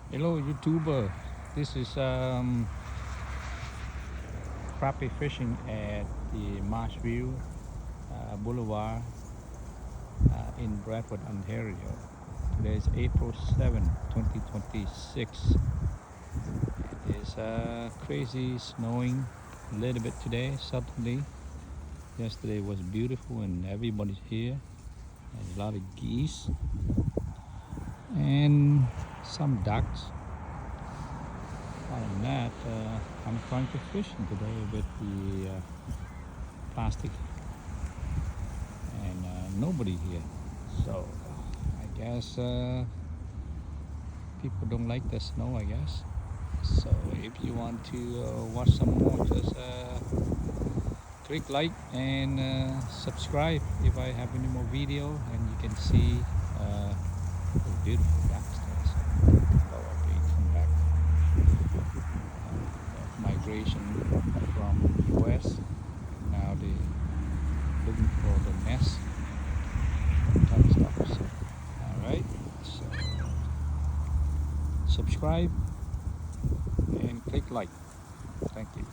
Hello YouTuber, this is crappie fishing at the Marshview Boulevard in Bradford, Ontario. Today is April 7, 2026. It is crazy snowing a little bit today, suddenly. Yesterday was beautiful and everybody's here. There's a lot of geese and some ducks. Other than that, I'm trying to fish today with the plastic and nobody here. So I guess people don't like the snow, I guess. So if you want to watch some more, just click like and subscribe if I have any more video, and you can see the beautiful ducks there. So probably come back migration from US. Now they looking for the nest type of stuff. So, all right, so subscribe and click like. Thank you.